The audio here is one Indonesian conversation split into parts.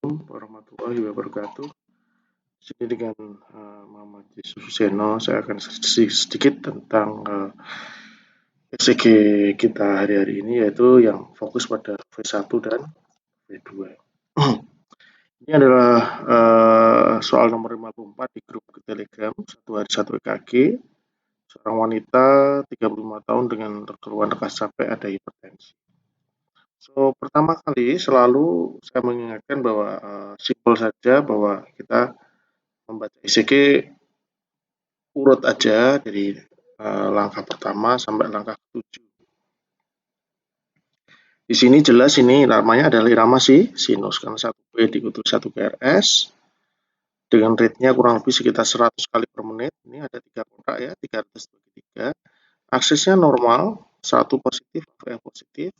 Warahmatullahi wabarakatuh. Di sini dengan Muhammad Yusuf Seno, saya akan sedikit tentang ECG kita hari-hari ini, yaitu yang fokus pada V1 dan V2. Ini adalah soal nomor 54 di grup Telegram, satu hari satu EKG. Seorang wanita 35 tahun dengan keluhan lekas capek ada hipertensi. So, pertama kali selalu saya mengingatkan bahwa simpel saja bahwa kita membaca ECG urut aja dari langkah pertama sampai langkah ke-7. Di sini jelas ini namanya adalah irama sinus karena 1P diikuti 1 QRS dengan rate-nya kurang lebih sekitar 100 kali per menit. Ini ada 3 kotak ya, 300 bagi 3. Aksesnya normal, 1 positif, V positif.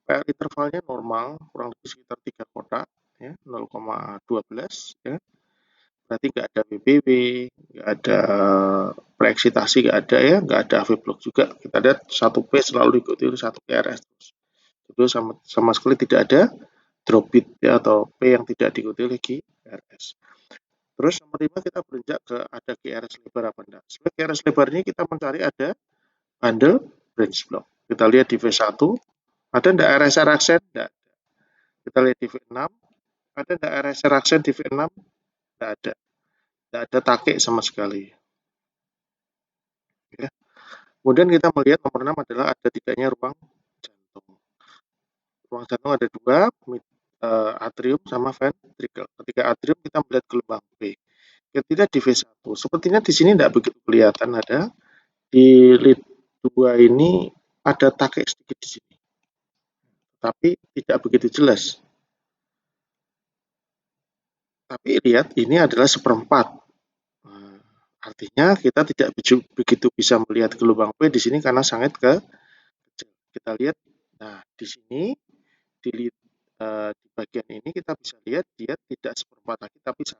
PR intervalnya normal, kurang lebih sekitar 3 kotak ya, 0,12 ya. Berarti nggak ada BBB, nggak ada preeksitasi, nggak ada ya, nggak ada AV block juga. Kita lihat 1P selalu diikuti oleh 1 QRS terus. Itu sama sekali tidak ada drop bit ya, atau P yang tidak diikuti oleh QRS. Terus nomor 5 kita beranjak ke ada QRS lebar apa enggak. Sebenarnya QRS lebar ini kita mencari ada bundle branch block. Kita lihat di V1, ada enggak RSR aksen? Enggak. Kita lihat di V6, ada enggak RSR aksen di V6? Enggak ada. Enggak ada take sama sekali. Ya. Kemudian kita melihat nomor 6 adalah ada tidaknya ruang jantung. Ruang jantung ada 2, atrium sama ventricle. Ketika atrium kita melihat gelombang P. Ketika di V1, sepertinya di sini tidak begitu kelihatan ada. Di lead 2 ini ada take sedikit di sini. Tapi tidak begitu jelas. Tapi lihat ini adalah seperempat. Artinya kita tidak begitu bisa melihat gelombang P di sini karena sangat kecil. Kita lihat, nah di sini di bagian ini kita bisa lihat dia tidak seperempat lagi tapi 1.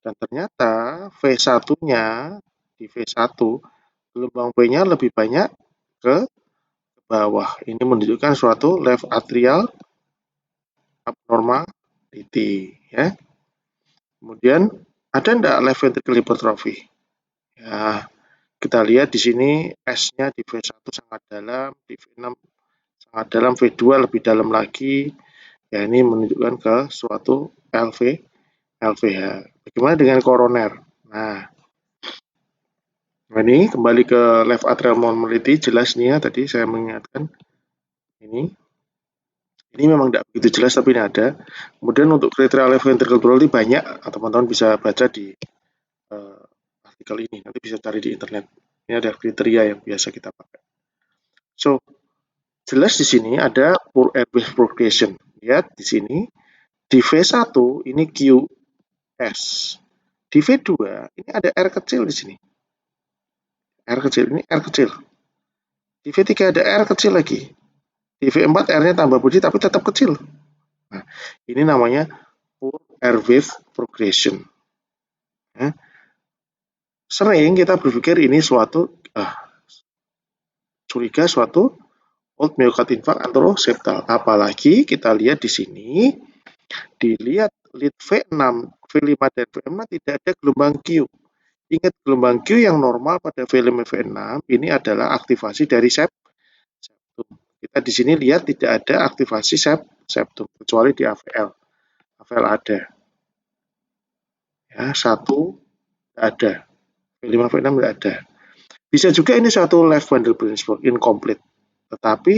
Dan ternyata V1-nya di V1 gelombang P-nya lebih banyak ke bawah. Ini menunjukkan suatu left atrial abnormality ya. Kemudian ada enggak left ventricle hypertrophy? Ya, kita lihat di sini S-nya di V1 sangat dalam, di V6 sangat dalam, V2 lebih dalam lagi. Ya, ini menunjukkan ke suatu LVH. Bagaimana dengan koroner? Nah, ini kembali ke left atrial abnormality, jelas nih ya, tadi saya mengingatkan ini. Ini memang tidak begitu jelas tapi ini ada. Kemudian untuk kriteria left ventricle abnormality banyak, teman-teman bisa baca di artikel ini, nanti bisa cari di internet. Ini ada kriteria yang biasa kita pakai. So, jelas di sini ada poor airway progression. Lihat di sini, di V1 ini QS. Di V2 ini ada R kecil di sini. R kecil, ini R kecil. Di V3 ada R kecil lagi. Di V4 R-nya tambah budi tapi tetap kecil. Nah, ini namanya poor airway progression. Ya. Sering kita berpikir ini suatu curiga suatu old myocard infarct anteroseptal. Apalagi kita lihat di sini, dilihat lead V6, V5 dan V6 tidak ada gelombang Q. Ingat gelombang Q yang normal pada V5 V6 ini adalah aktivasi dari septum. Kita di sini lihat tidak ada aktivasi septum kecuali di AVL. AVL ada. Ya, 1 tidak ada. V5 V6 tidak ada. Bisa juga ini suatu left bundle branch block incomplete. Tetapi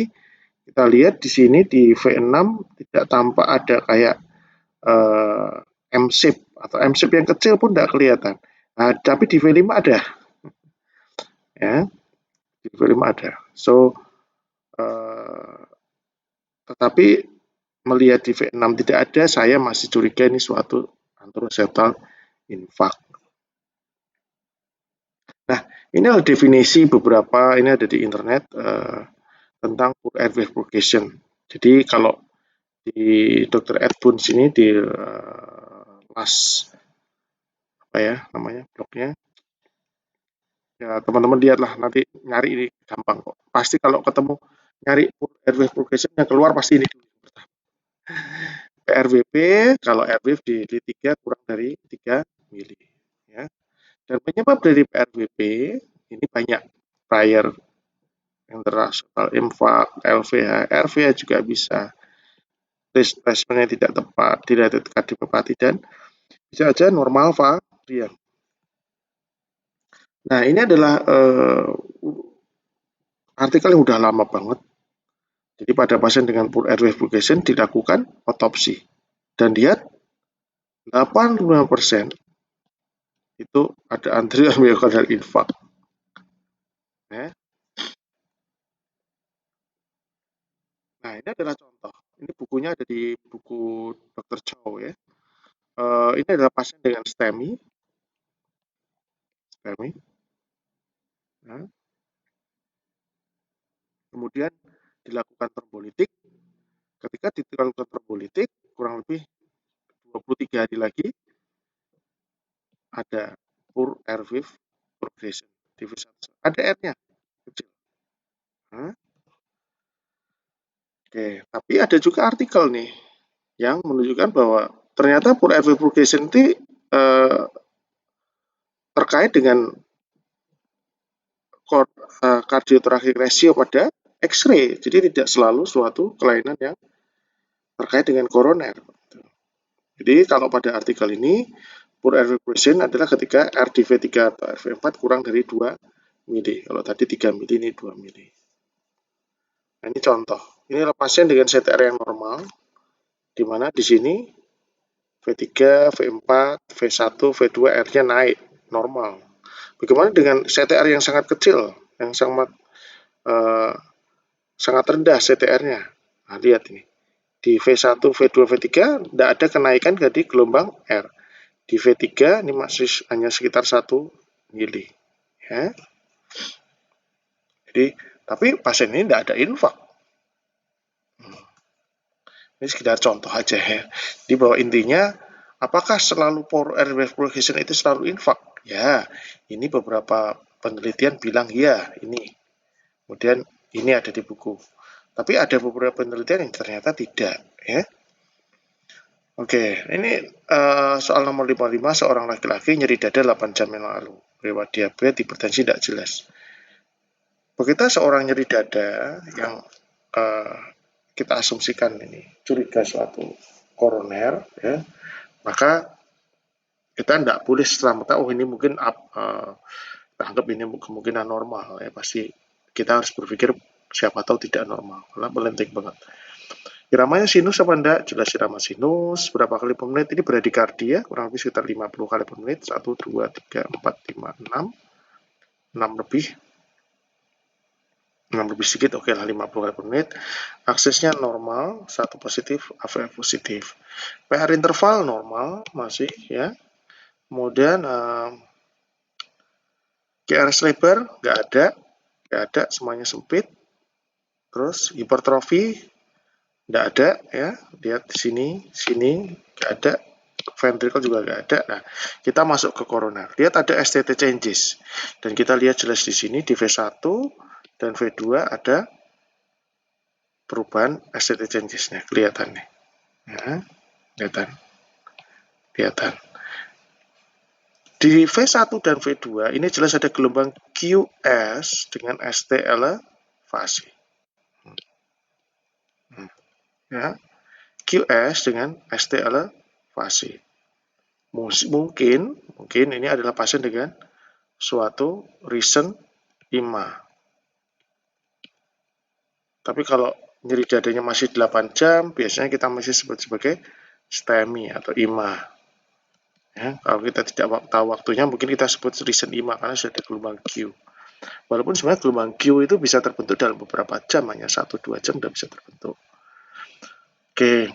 kita lihat di sini di V6 tidak tampak ada kayak M-shape atau M-shape yang kecil pun tidak kelihatan. Nah, tapi di V5 ada. Ya, di V5 ada. So, tetapi melihat di V6 tidak ada, saya masih curiga ini suatu anteroseptal infarct. Nah, ini adalah definisi beberapa, ini ada di internet tentang poor airway progression. Jadi kalau di Dr. Ed Boon sini di last apa ya namanya blognya, ya teman-teman lihatlah nanti nyari ini gampang kok. Pasti kalau ketemu nyari poor airway progression yang keluar pasti ini dulu. PRWP, kalau R-wave di D3 kurang dari 3 mili. Ya. Dan penyebab dari PRWP ini banyak, prior international infak, LVH, RVH juga bisa, respiratnya tidak tepat, dilated kardiopati, dan bisa saja normal varian. Nah, ini adalah artikel yang udah lama banget. Jadi pada pasien dengan poor airway fluctuation dilakukan otopsi dan lihat 85% itu ada anterior myocardial infarct. Ya. Nah, ini adalah contoh. Ini bukunya ada di buku Dr. Chow ya. Ini adalah pasien dengan STEMI. Nah, kemudian dilakukan trombolitik. Ketika dilakukan trombolitik, kurang lebih 23 hari lagi ada poor airway progression. Ada R-nya kecil. Nah, oke, tapi ada juga artikel nih yang menunjukkan bahwa ternyata poor airway progression itu terkait dengan cardiothoracic ratio pada X-ray. Jadi tidak selalu suatu kelainan yang terkait dengan koroner. Jadi kalau pada artikel ini, poor airway progression adalah ketika RDV3 atau RV4 kurang dari 2 mili. Kalau tadi 3 mili, ini 2 mili. Nah, ini contoh. Ini pasien dengan CTR yang normal, di mana di sini V3, V4, V1, V2 R-nya naik, normal. Bagaimana dengan CTR yang sangat kecil, yang sangat rendah CTR-nya? Nah, lihat ini. Di V1, V2, V3 tidak ada kenaikan di gelombang R. Di V3 ini masih hanya sekitar 1 mili. Ya. Jadi, tapi pasien ini tidak ada infak. Ini sekedar contoh aja ya. Di bawah intinya, apakah selalu poor airway progression itu selalu infak? Ya, ini beberapa penelitian bilang ya, ini. Kemudian ini ada di buku. Tapi ada beberapa penelitian yang ternyata tidak, ya. Oke, ini soal nomor 55, seorang laki-laki nyeri dada 8 jam yang lalu. Lewat diabetes, hipertensi tidak jelas. Begitu seorang nyeri dada yang kita asumsikan ini curiga suatu koroner, ya, maka kita tidak boleh serta-merta ini mungkin anggap ini kemungkinan normal, ya pasti kita harus berpikir siapa tahu tidak normal, karena penting banget. Iramanya sinus apa enggak? Jelas irama sinus. Berapa kali per menit? Ini bradikardia, kurang lebih sekitar 50 kali per menit. 1, 2, 3, 4, 5, 6. 6 lebih. 6 lebih sedikit, oke lah 50 kali per menit. Aksesnya normal, 1 positif, AVF positif. PR interval normal, masih ya. Kemudian QRS lebar, nggak ada, semuanya sempit. Terus hipertrofi, nggak ada ya, lihat di sini nggak ada, ventricle juga nggak ada. Nah, kita masuk ke koroner, lihat ada STT changes, dan kita lihat jelas di sini di V1 dan V2 ada perubahan STT changes-nya, kelihatan nih, ya, kelihatan. Di V1 dan V2 ini jelas ada gelombang QS dengan ST elevasi. Ya, QS dengan ST elevasi. Mungkin ini adalah pasien dengan suatu recent IMA. Tapi kalau nyeri dadanya masih 8 jam, biasanya kita masih sebut sebagai STEMI atau IMA. Ya, kalau kita tidak tahu waktunya, mungkin kita sebut recent IMA karena sudah ada gelombang Q. Walaupun sebenarnya gelombang Q itu bisa terbentuk dalam beberapa jam, hanya 1-2 jam sudah bisa terbentuk. Oke.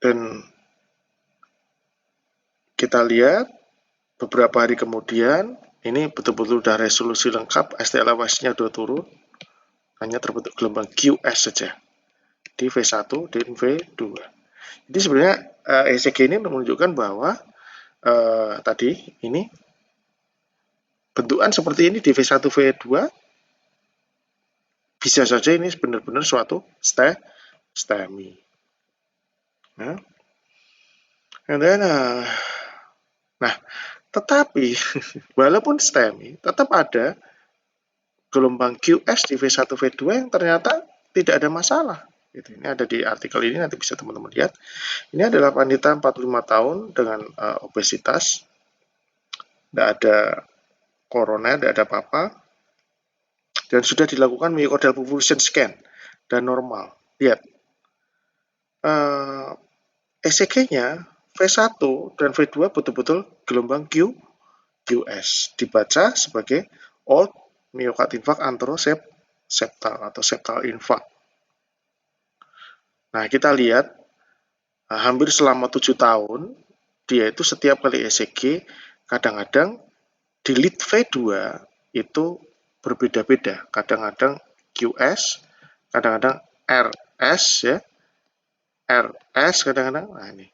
Dan kita lihat beberapa hari kemudian, ini betul-betul sudah resolusi lengkap, ST elevasinya sudah turun, hanya terbentuk gelombang QS saja di V1 dan V2. Jadi sebenarnya ECG ini menunjukkan bahwa tadi ini bentukan seperti ini di V1 V2 bisa saja ini benar-benar suatu STEMI. Ya. And then, nah, tetapi walaupun STEMI, tetap ada gelombang QS di V1, V2 yang ternyata tidak ada masalah. Ini ada di artikel ini, nanti bisa teman-teman lihat. Ini adalah wanita 45 tahun dengan obesitas, tidak ada koroner, tidak ada apa-apa, dan sudah dilakukan myocardial perfusion scan dan normal. Lihat, ECG-nya V1 dan V2 betul-betul gelombang QS, dibaca sebagai old myocard infarct anteroseptal atau septal infarct. Nah, kita lihat hampir selama 7 tahun, dia itu setiap kali ECG, kadang-kadang di lead V2 itu berbeda-beda. Kadang-kadang QS, kadang-kadang RS, ya. RS kadang-kadang, nah ini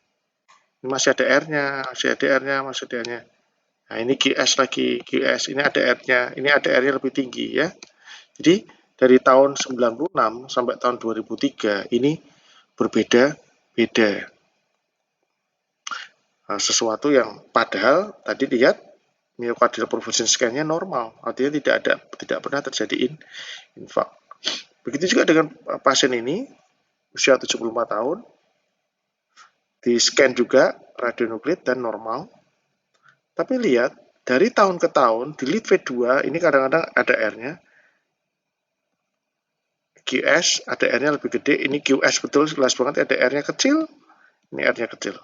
masih ada R-nya, masih ada R-nya, masih ada R-nya. Nah, ini QS lagi, QS, ini ada R-nya, ini ada R-nya lebih tinggi, ya. Jadi, dari tahun 96 sampai tahun 2003, ini berbeda-beda. Nah, sesuatu yang padahal tadi lihat myocardial perfusion scan-nya normal, artinya tidak pernah terjadi infark. Begitu juga dengan pasien ini usia 75 tahun, di scan juga radionukleid dan normal. Tapi lihat dari tahun ke tahun di lead V2 ini kadang-kadang ada R-nya, QS ada R-nya lebih gede, ini QS betul jelas banget ada R-nya kecil, ini R-nya kecil.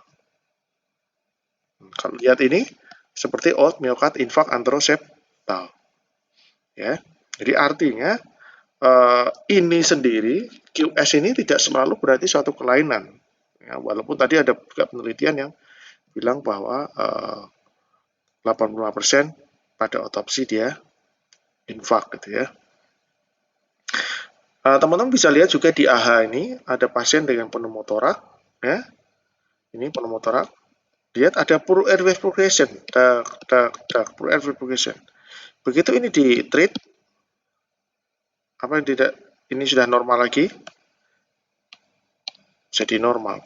Kalau lihat ini seperti old myocard infarct anteroseptal. Ya. Jadi artinya ini sendiri QS ini tidak selalu berarti suatu kelainan. Ya, walaupun tadi ada juga penelitian yang bilang bahwa 85% pada otopsi dia infark gitu ya. Teman-teman bisa lihat juga di AHA ini ada pasien dengan pneumotorak, ya. Ini pneumotorak. Lihat ada poor airway progression, poor airway progression. Begitu ini di treat, apa yang tidak, ini sudah normal lagi, jadi normal.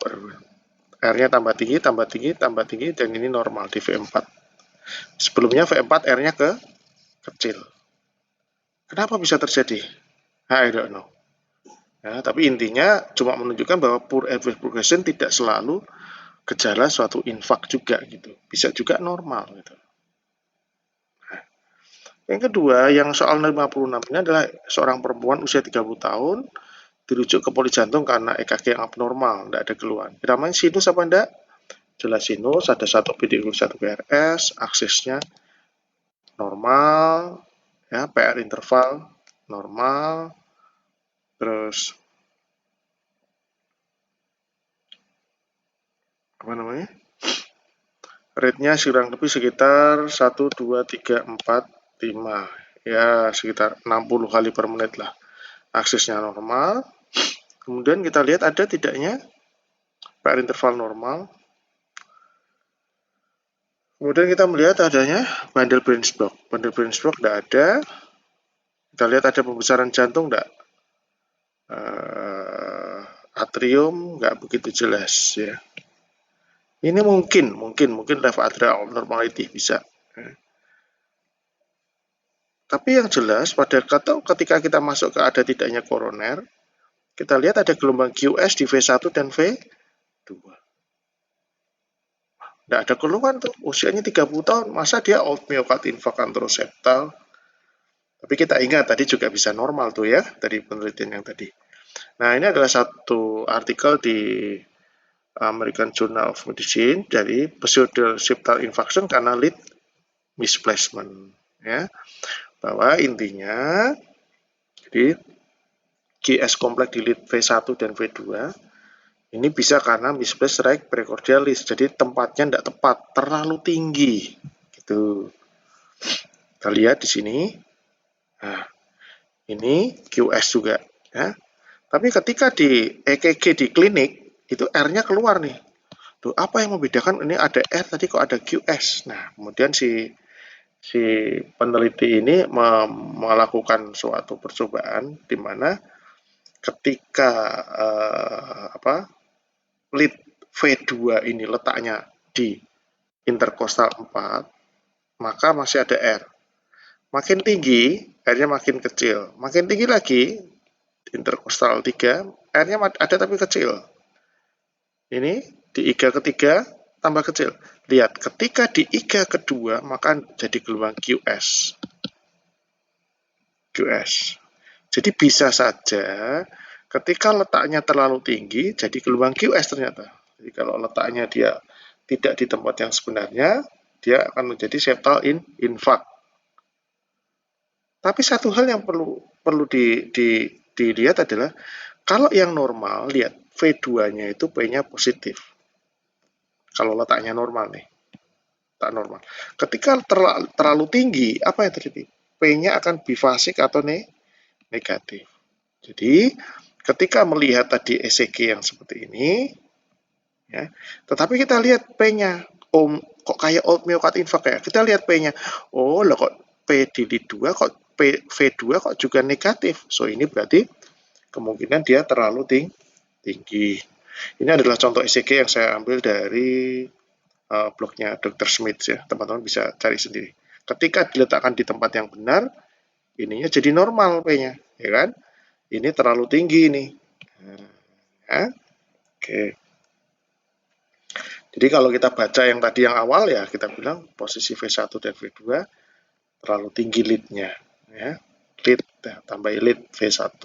R-nya tambah tinggi, tambah tinggi, tambah tinggi, dan ini normal di V4. Sebelumnya V4 R-nya kecil. Kenapa bisa terjadi? I don't know. Ya, tapi intinya cuma menunjukkan bahwa poor airway progression tidak selalu gejala suatu infark juga gitu. Bisa juga normal gitu. Nah, yang kedua, yang soal 56 ini adalah seorang perempuan usia 30 tahun dirujuk ke poli jantung karena EKG yang abnormal, tidak ada keluhan. Namanya sinus apa enggak? Jelas sinus, ada 1 PDU 1 PRS, aksesnya normal, ya, PR interval normal, terus apa namanya? Rate-nya kurang lebih sekitar 1, 2, 3, 4, 5. Ya, sekitar 60 kali per menit lah. Aksesnya normal. Kemudian kita lihat ada tidaknya PR interval normal. Kemudian kita melihat adanya bundle branch block. Bundle branch block tidak ada. Kita lihat ada pembesaran jantung tidak? Atrium nggak begitu jelas ya. Ini mungkin left atrial abnormality bisa. Tapi yang jelas pada ketika kita masuk ke ada tidaknya koroner, kita lihat ada gelombang QS di V1 dan V2. Tidak ada keluhan tuh, usianya 30 tahun, masa dia old myocard infarct anteroseptal. Tapi kita ingat tadi juga bisa normal tuh ya, dari penelitian yang tadi. Nah, ini adalah satu artikel di American Journal of Medicine dari pseudo septal infarction karena lead misplacement ya. Bahwa intinya jadi GS kompleks di lead V1 dan V2 ini bisa karena misplaced right precordialis. Jadi tempatnya tidak tepat, terlalu tinggi gitu. Kita lihat di sini. Nah, ini QS juga ya. Tapi ketika di EKG di klinik itu R-nya keluar nih. Tuh, apa yang membedakan ini ada R tadi kok ada QS. Nah, kemudian si peneliti ini melakukan suatu percobaan di mana ketika lead V2 ini letaknya di interkostal 4, maka masih ada R. Makin tinggi, R-nya makin kecil. Makin tinggi lagi, interkostal 3, R-nya ada tapi kecil. Ini di IGA ketiga tambah kecil. Lihat, ketika di IGA kedua, maka jadi gelombang QS. Jadi bisa saja ketika letaknya terlalu tinggi, jadi gelombang QS ternyata. Jadi kalau letaknya dia tidak di tempat yang sebenarnya, dia akan menjadi septal infarct. Tapi satu hal yang perlu dilihat adalah kalau yang normal, lihat V2-nya itu P-nya positif. Kalau letaknya normal nih, tak normal. Ketika terlalu tinggi, apa yang terjadi? P-nya akan bifasik atau negatif. Jadi, ketika melihat tadi ECG yang seperti ini, ya, tetapi kita lihat P-nya, kok kayak old myocard infarct ya? Kita lihat P-nya, oh loh kok P di lead 2 kok V2 kok juga negatif. So ini berarti kemungkinan dia terlalu tinggi. Ini adalah contoh ECG yang saya ambil dari blognya Dr. Smith ya. Teman-teman bisa cari sendiri. Ketika diletakkan di tempat yang benar, ininya jadi normal P-nya, ya kan? Ini terlalu tinggi nih. Ya. Oke. Jadi kalau kita baca yang tadi yang awal ya, kita bilang posisi V1 dan V2 terlalu tinggi lead-nya. Ya. Lead, ya, tambah lead V1,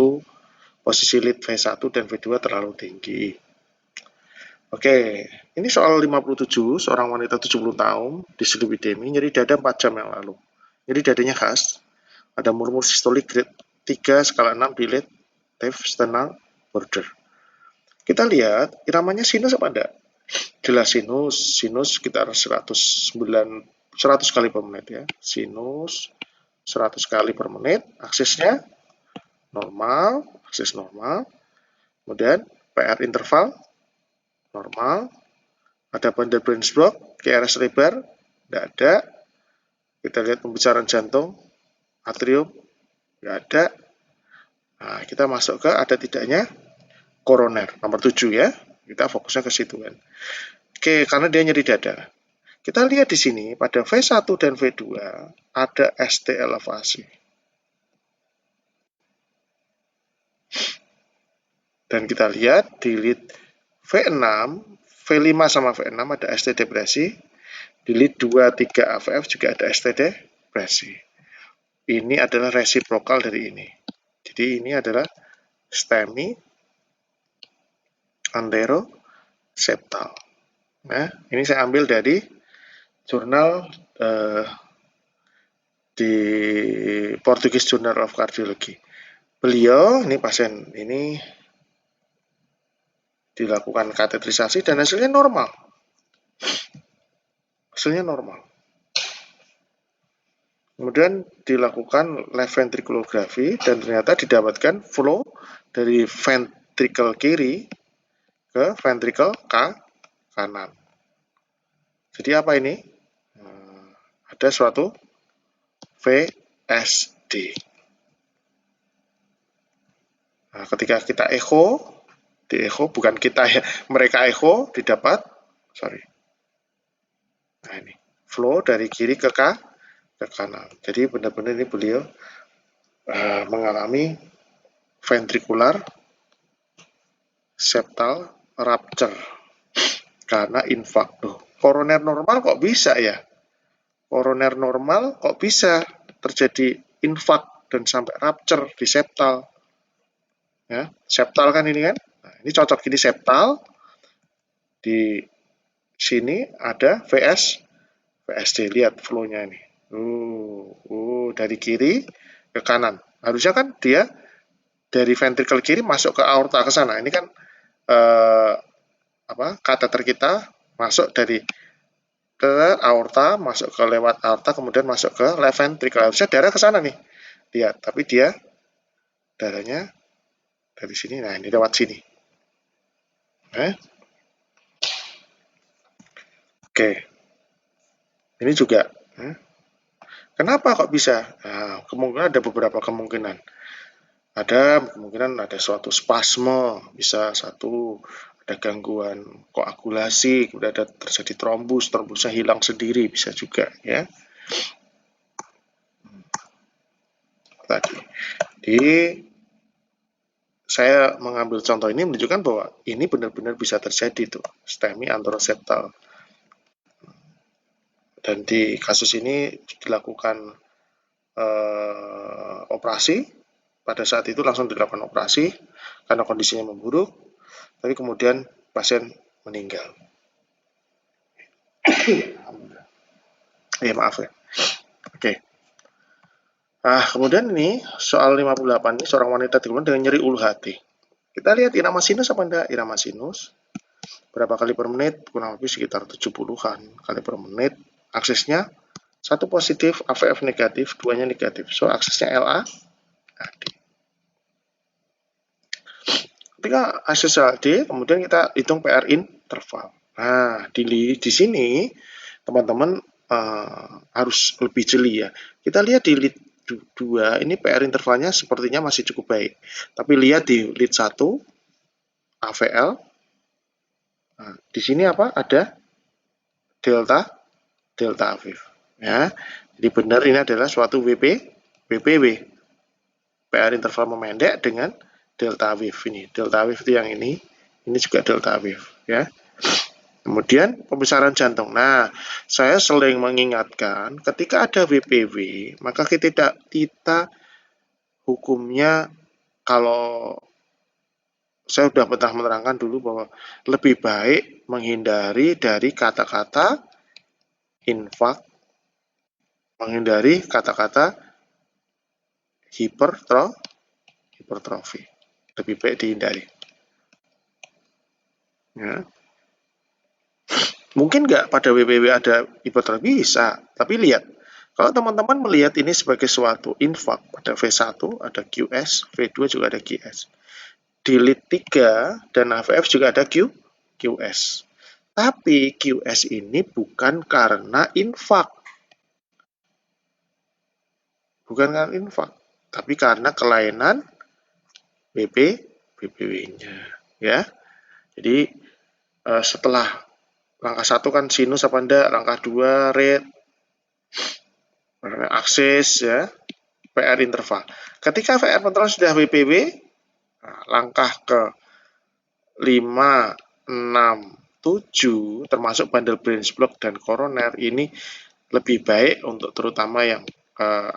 posisi lead V1 dan V2 terlalu tinggi. Oke, ini soal 57, seorang wanita 70 tahun di dislipidemi, nyeri dada 4 jam yang lalu. Nyeri dadanya khas, ada murmur sistolik grade 3 skala 6 di lead left sternal border. Kita lihat iramanya sinus apa enggak? Jelas sinus sekitar 100 kali per menit ya. Sinus 100 kali per menit, aksesnya normal, akses normal. Kemudian PR interval normal. Ada bandar Brainsbrook, QRS lebar, tidak ada. Kita lihat pembicaraan jantung, atrium, tidak ada. Nah, kita masuk ke ada tidaknya koroner, nomor 7 ya. Kita fokusnya ke situ kan. Oke, karena dia nyeri dada. Kita lihat di sini pada V1 dan V2 ada ST elevasi. Dan kita lihat di lead V6, V5 sama V6 ada ST depresi. Di lead 2, 3 AVF juga ada ST depresi. Ini adalah resiprokal dari ini. Jadi ini adalah STEMI anteroseptal. Nah, ini saya ambil dari jurnal di Portuguese Journal of Cardiology. Beliau, ini pasien ini dilakukan kateterisasi dan hasilnya normal. Hasilnya normal. Kemudian dilakukan left ventriculografi dan ternyata didapatkan flow dari ventricle kiri ke ventricle kanan. Jadi apa ini? Ada suatu VSD. Nah, ketika kita echo, di echo bukan kita ya, mereka echo didapat, nah ini flow dari kiri ke kanan. Jadi benar-benar ini beliau mengalami ventricular septal rupture karena infark. Koroner normal kok bisa ya? Koroner normal kok bisa terjadi infark dan sampai rupture di septal? Ya, septal kan ini kan? Nah, ini cocok ini septal. Di sini ada VSD. Lihat flow-nya ini. Dari kiri ke kanan. Harusnya kan dia dari ventricle kiri masuk ke aorta ke sana. Ini kan kateter kita masuk dari ke aorta, masuk ke lewat aorta, kemudian masuk ke left ventricle. Harusnya darah ke sana nih. Lihat, tapi dia darahnya dari sini. Nah, ini lewat sini. Oke. Ini juga. Kenapa kok bisa? Nah, kemungkinan ada beberapa kemungkinan. ada kemungkinan ada suatu spasme, bisa satu ada gangguan koagulasi, kemudian ada terjadi trombusnya hilang sendiri, bisa juga ya tadi. Jadi saya mengambil contoh ini menunjukkan bahwa ini benar-benar bisa terjadi tuh, STEMI anteroseptal. Dan di kasus ini dilakukan operasi, pada saat itu langsung dilakukan operasi karena kondisinya memburuk, tapi kemudian pasien meninggal. Ya maaf ya. Oke. Nah, kemudian ini soal 58 ini seorang wanita dengan nyeri ulu hati. Kita lihat irama sinus apa enggak? Irama sinus berapa kali per menit? Kurang lebih sekitar 70-an kali per menit. Aksesnya satu positif, AVF negatif, duanya negatif. So, aksesnya LA, AD. Ketika akses LAD, kemudian kita hitung PR interval. Nah, di sini teman-teman harus lebih jeli ya. Kita lihat di lead 2, ini PR intervalnya sepertinya masih cukup baik. Tapi lihat di lead 1, AVL. Nah, di sini apa? Ada delta AVIF. Ya. Jadi benar ini adalah suatu WPW. PR interval memendek dengan delta wave ini. Delta wave itu yang ini juga delta wave ya. Kemudian pembesaran jantung. Nah, saya sering mengingatkan ketika ada WPW, maka kita hukumnya, kalau saya sudah pernah menerangkan dulu bahwa lebih baik menghindari dari kata-kata infak, menghindari kata-kata hipertrofi. Lebih baik dihindari. Ya. Mungkin nggak pada WPW ada hipertrofi? Bisa, tapi lihat. Kalau teman-teman melihat ini sebagai suatu infak, pada V1 ada QS, V2 juga ada QS. Di lead 3 dan AVF juga ada QS. Tapi QS ini bukan karena infak. Bukan karena infak, tapi karena kelainan BPW-nya. Ya. Jadi setelah langkah 1 kan sinus apa enggak, langkah 2 rate, akses ya, PR interval. Ketika PR interval sudah WPW, nah, langkah ke 5, 6, 7 termasuk bundle branch block dan koroner ini lebih baik untuk terutama yang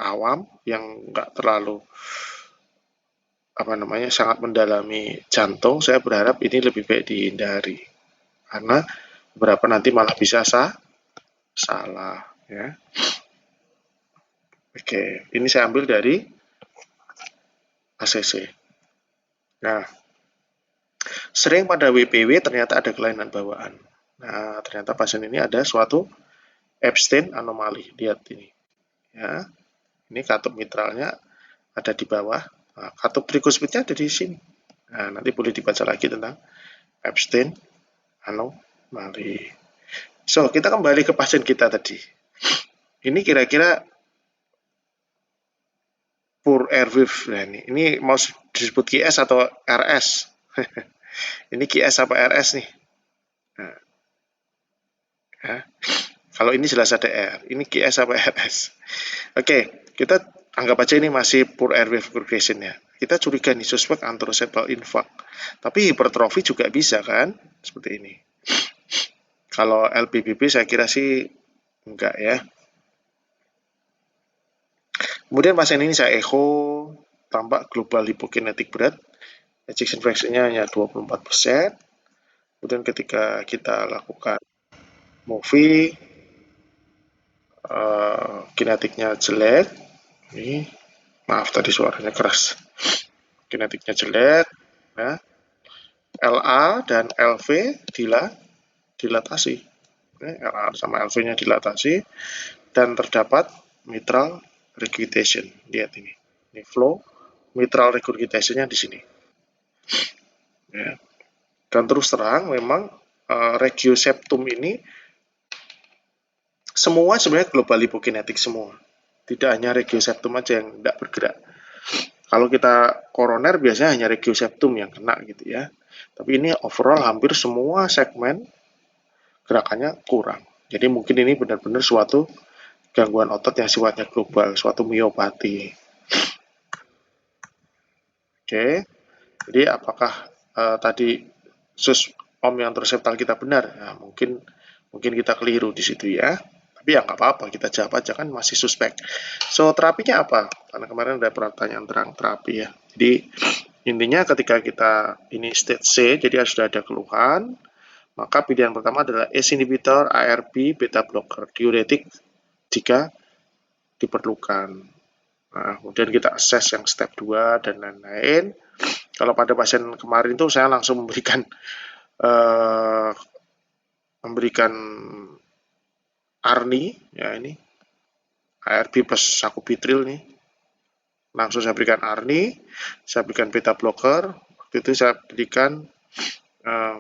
awam yang enggak terlalu sangat mendalami jantung. Saya berharap ini lebih baik dihindari karena beberapa nanti malah bisa salah ya. Oke, ini saya ambil dari ACC. Nah, sering pada WPW ternyata ada kelainan bawaan. Nah, ternyata pasien ini ada suatu Epstein anomali. Lihat ini. Ya, ini katup mitralnya ada di bawah. Nah, katup tricuspidnya ada di sini. Nah, nanti boleh dibaca lagi tentang Epstein anomali. So, kita kembali ke pasien kita tadi. Ini kira-kira poor airwave. Nah, ini mau disebut QS atau RS? Ini QS apa RS nih? Nah, ya. Kalau ini jelas ada R. Ini QS apa RS? Oke, kita anggap aja ini masih poor airwave progression ya. Kita curiga nih suspek anteroseptal infark. Tapi hipertrofi juga bisa kan? Seperti ini. Kalau LPBB saya kira sih enggak ya. Kemudian pasien ini saya echo, tampak global hipokinetik berat, ejection fraction-nya hanya 24%. Kemudian ketika kita lakukan movie, kinetiknya jelek. Ini, maaf tadi suaranya keras. Kinetiknya jelek, ya. LA dan LV dilatasi. LA sama LV-nya dilatasi dan terdapat mitral regurgitation. Lihat ini. Ini flow mitral regurgitation-nya di sini. Ya. Dan terus terang memang regioseptum ini semua sebenarnya global hipokinetik semua. Tidak hanya regioseptum aja yang tidak bergerak. Kalau kita koroner biasanya hanya regioseptum yang kena gitu ya. Tapi ini overall hampir semua segmen gerakannya kurang. Jadi mungkin ini benar-benar suatu gangguan otot yang sifatnya global, suatu miopati. Oke, jadi apakah tadi sus omioantroseptal kita benar? Nah, mungkin kita keliru di situ ya. Tapi ya nggak apa-apa, kita jawab aja kan masih suspek. So terapinya apa? Karena kemarin ada pertanyaan terang terapi ya. Jadi intinya ketika kita ini stage C, jadi sudah ada keluhan, maka pilihan pertama adalah ACE inhibitor, ARB, beta blocker, diuretik jika diperlukan. Nah, kemudian kita assess yang step 2 dan lain-lain. Kalau pada pasien kemarin itu saya langsung eh, memberikan ARNI ya ini ARB plus sakubitril nih. Langsung saya berikan ARNI, saya berikan beta blocker. Waktu itu saya berikan eh,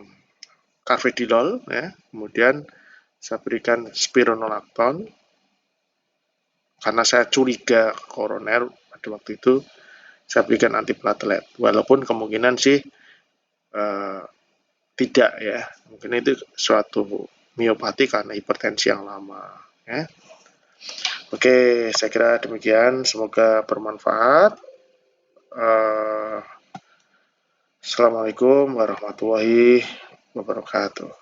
carvedilol ya. Kemudian saya berikan spironolactone karena saya curiga koroner pada waktu itu saya berikan antiplatelet walaupun kemungkinan sih eh, tidak ya, mungkin itu suatu miopati karena hipertensi yang lama ya. Oke, saya kira demikian, semoga bermanfaat. Assalamualaikum warahmatullahi wabarakatuh.